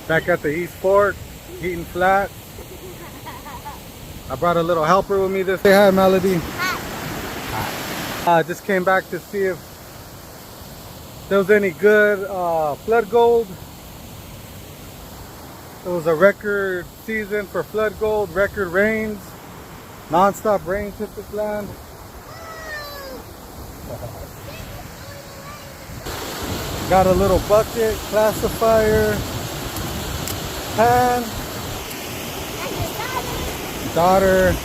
Back at the East Fork, Heaton Flat. I brought a little helper with me this day. Say hi, Melody. Hi. I just came back to see if there was any good flood gold. It was a record season for flood gold, record rains, non-stop rains hit this land. Got a little bucket, classifier, pan, daughter.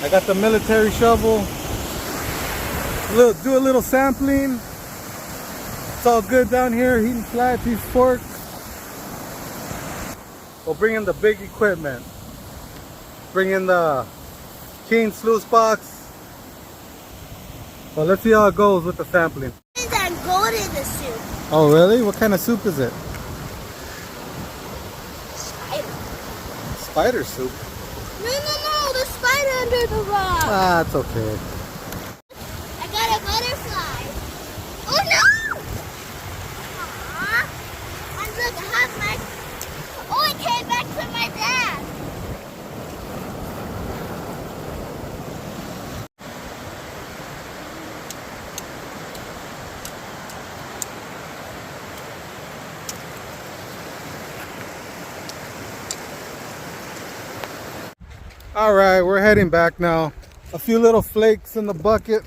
I got the military shovel. Do a little sampling. It's all good down here, Heaton Flats, East Fork. We'll bring in the big equipment. Bring in the King sluice box. Well, let's see how it goes with the sampling. There's that gold in the soup. Oh, really? What kind of soup is it? Spider. Spider soup? No, the spider under the rock. Ah, it's okay. I got a butterfly. Oh no! Aww. And look, I have my... Oh, it came back to my dad. All right, we're heading back now. A few little flakes in the bucket.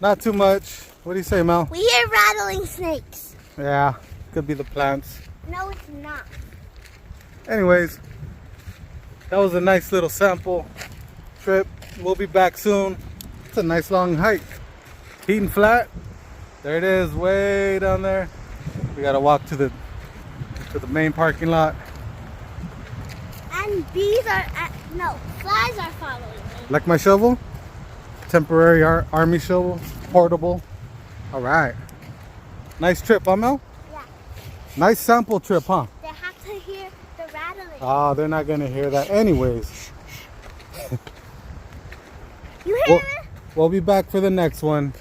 Not too much. What do you say, Mel? We hear rattling snakes. Yeah, could be the plants. No, it's not. Anyways, that was a nice little sample trip. We'll be back soon. It's a nice long hike. Heaton Flat. There it is, way down there. We gotta walk to the main parking lot. And bees are... no, flies are following me. Like my shovel? Temporary army shovel, portable. All right. Nice trip, huh, Mel? Yeah. Nice sample trip, huh? They have to hear the rattling. Ah, they're not gonna hear that anyways. You hear it? We'll be back for the next one.